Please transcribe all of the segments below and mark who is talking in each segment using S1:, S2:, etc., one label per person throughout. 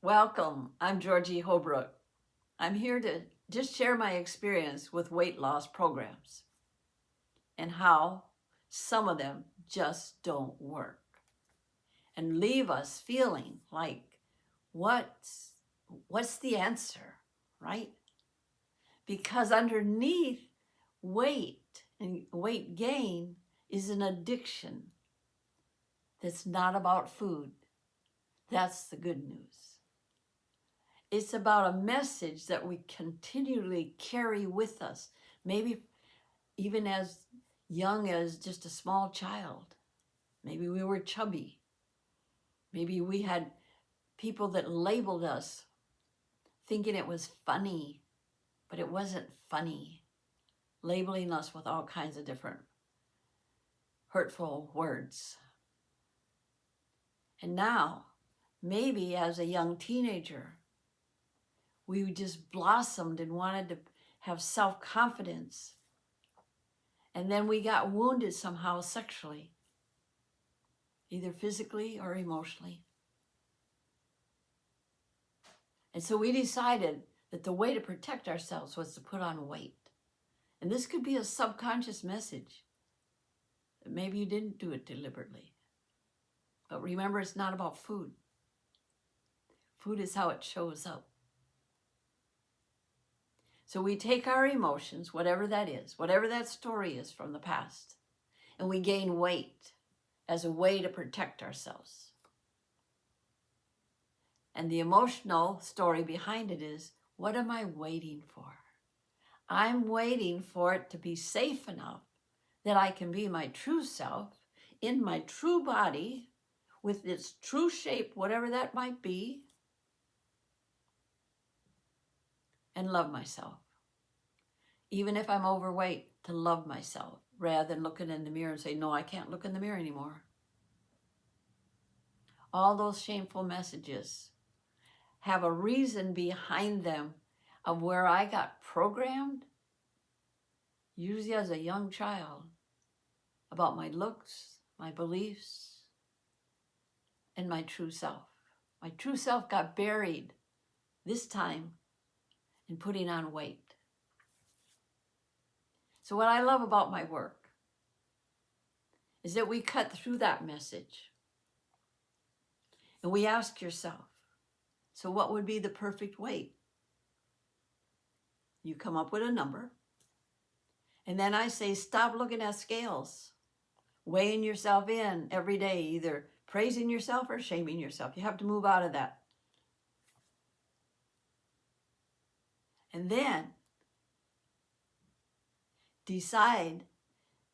S1: Welcome. I'm Georgie Holbrook. I'm here to just share my experience with weight loss programs and how some of them just don't work and leave us feeling like what's the answer, right? Because underneath weight and weight gain is an addiction that's not about food. That's the good news. It's about a message that we continually carry with us, maybe even as young as just a small child. Maybe we were chubby. Maybe we had people that labeled us thinking it was funny, but it wasn't funny, labeling us with all kinds of different hurtful words. And now, maybe as a young teenager, we just blossomed and wanted to have self-confidence. And then we got wounded somehow sexually, either physically or emotionally. And so we decided that the way to protect ourselves was to put on weight. And this could be a subconscious message that maybe you didn't do it deliberately. But remember, it's not about food. Food is how it shows up. So we take our emotions, whatever that is, whatever that story is from the past, and we gain weight as a way to protect ourselves. And the emotional story behind it is, what am I waiting for? I'm waiting for it to be safe enough that I can be my true self in my true body with its true shape, whatever that might be, and love myself. Even if I'm overweight, to love myself rather than looking in the mirror and say, no, I can't look in the mirror anymore. All those shameful messages have a reason behind them of where I got programmed, usually as a young child, about my looks, my beliefs, and my true self. My true self got buried this time in putting on weight. So what I love about my work is that we cut through that message and we ask yourself, so what would be the perfect weight? You come up with a number, and then I say, stop looking at scales, weighing yourself in every day, either praising yourself or shaming yourself. You have to move out of that. And then decide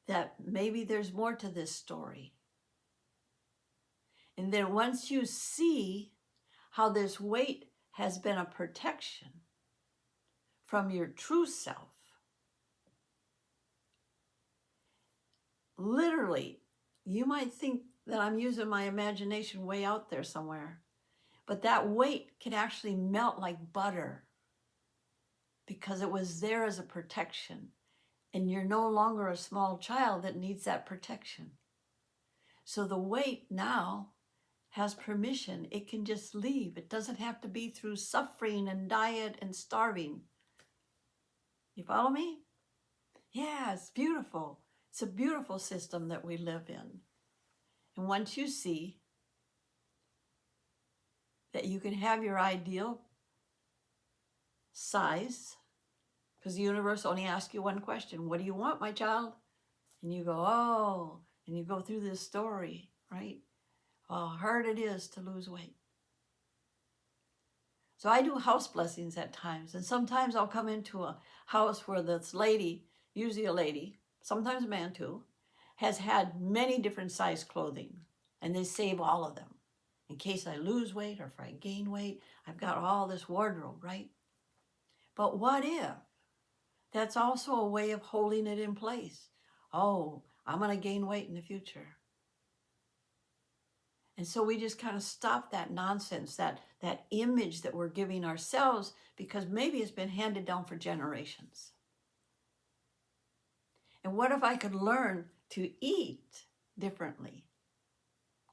S1: that maybe there's more to this story. And then once you see how this weight has been a protection from your true self, literally, you might think that I'm using my imagination way out there somewhere, but that weight can actually melt like butter because it was there as a protection, and you're no longer a small child that needs that protection. So the weight now has permission. It can just leave. It doesn't have to be through suffering and diet and starving. You follow me? Yeah, it's beautiful. It's a beautiful system that we live in. And once you see that you can have your ideal size, because the universe only asks you one question, what do you want, my child? And you go, oh, and you go through this story, right? How hard it is to lose weight. So I do house blessings at times, and sometimes I'll come into a house where this lady, usually a lady, sometimes a man too, has had many different size clothing, and they save all of them. In case I lose weight or if I gain weight, I've got all this wardrobe, right? But what if that's also a way of holding it in place? Oh, I'm going to gain weight in the future. And so we just kind of stop that nonsense, that image that we're giving ourselves, because maybe it's been handed down for generations. And what if I could learn to eat differently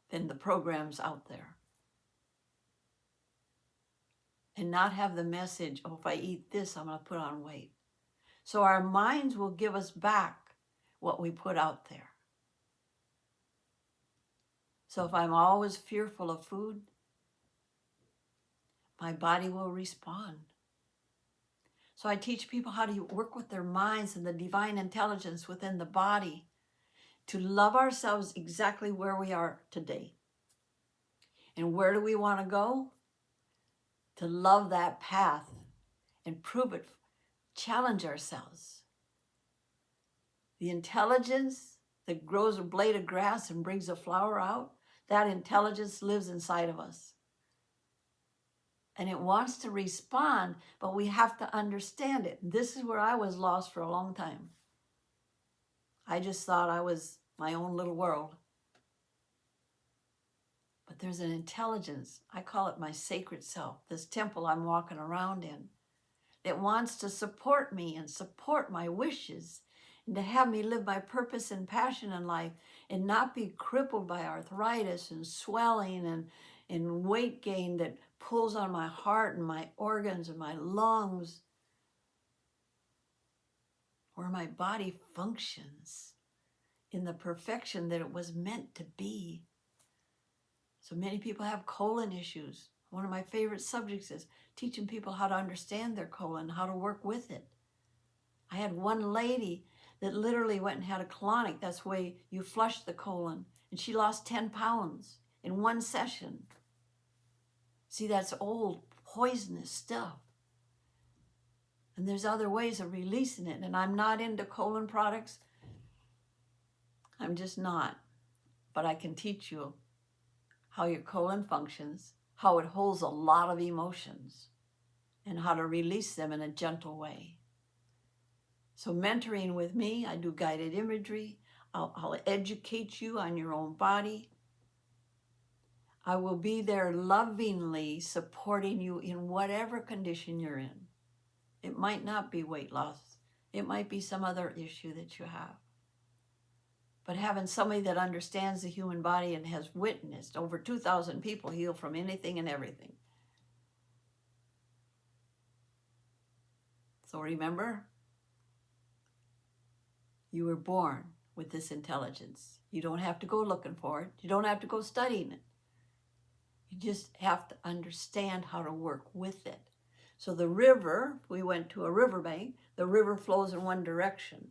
S1: than the programs out there? and not have the message, oh, if I eat this, I'm going to put on weight. So our minds will give us back what we put out there. So if I'm always fearful of food, my body will respond. So I teach people how to work with their minds and the divine intelligence within the body to love ourselves exactly where we are today. And where do we want to go? To love that path and prove it, challenge ourselves. The intelligence that grows a blade of grass and brings a flower out, that intelligence lives inside of us. And it wants to respond, but we have to understand it. This is where I was lost for a long time. I just thought I was my own little world. But there's an intelligence, I call it my sacred self, this temple I'm walking around in, that wants to support me and support my wishes and to have me live my purpose and passion in life and not be crippled by arthritis and swelling and weight gain that pulls on my heart and my organs and my lungs, where my body functions in the perfection that it was meant to be. So many people have colon issues. One of my favorite subjects is teaching people how to understand their colon, how to work with it. I had one lady that literally went and had a colonic. That's the way you flush the colon. And she lost 10 pounds in one session. See, that's old, poisonous stuff. And there's other ways of releasing it. And I'm not into colon products. I'm just not. But I can teach you how your colon functions, how it holds a lot of emotions, and how to release them in a gentle way. So mentoring with me, I do guided imagery. I'll educate you on your own body. I will be there lovingly supporting you in whatever condition you're in. It might not be weight loss. It might be some other issue that you have. But having somebody that understands the human body and has witnessed over 2,000 people heal from anything and everything. So remember, you were born with this intelligence. You don't have to go looking for it. You don't have to go studying it. You just have to understand how to work with it. So the river, we went to a riverbank, the river flows in one direction,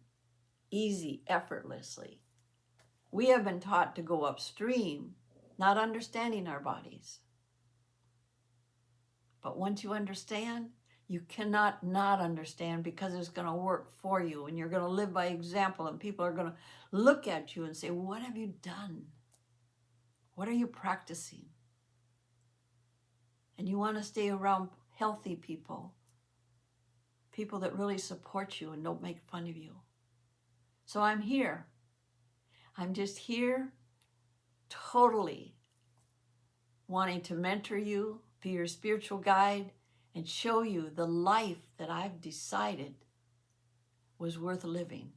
S1: easy, effortlessly. We have been taught to go upstream, not understanding our bodies. But once you understand, you cannot not understand, because it's going to work for you and you're going to live by example, and people are going to look at you and say, what have you done? What are you practicing? And you want to stay around healthy people, people that really support you and don't make fun of you. So I'm here. I'm just here totally wanting to mentor you, be your spiritual guide, and show you the life that I've decided was worth living.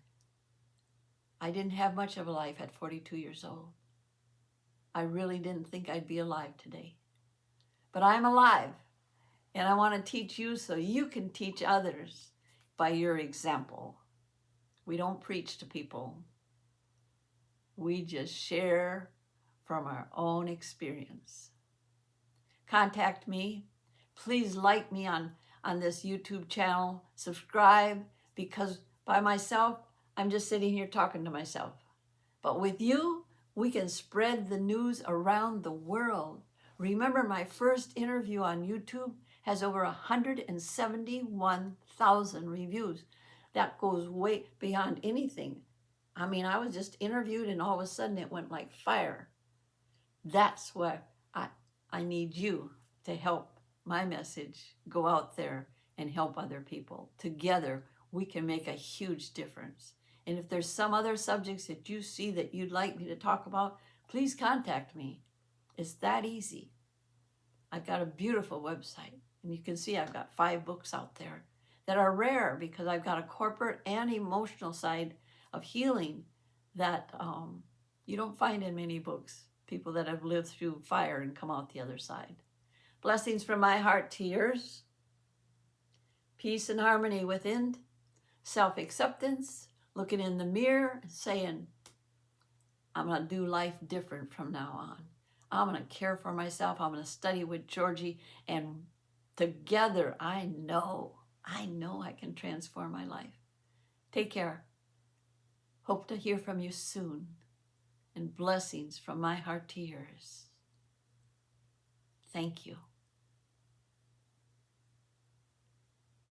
S1: I didn't have much of a life at 42 years old. I really didn't think I'd be alive today. But I'm alive, and I want to teach you so you can teach others by your example. We don't preach to people. We just share from our own experience. Contact me. Please like me on this YouTube channel. Subscribe, because by myself, I'm just sitting here talking to myself. But with you, we can spread the news around the world. Remember, my first interview on YouTube has over 171,000 reviews. That goes way beyond anything. I mean, I was just interviewed and all of a sudden it went like fire. That's what I need you to help my message go out there and help other people. Together, we can make a huge difference. And if there's some other subjects that you see that you'd like me to talk about, please contact me. It's that easy. I've got a beautiful website, and you can see I've got 5 books out there that are rare, because I've got a corporate and emotional side of healing that you don't find in many books, people that have lived through fire and come out the other side. Blessings from my heart to yours. Peace and harmony within. Self-acceptance. Looking in the mirror and saying, I'm going to do life different from now on. I'm going to care for myself. I'm going to study with Georgie. And together, I know I can transform my life. Take care. Hope to hear from you soon. And blessings from my heart to yours. Thank you.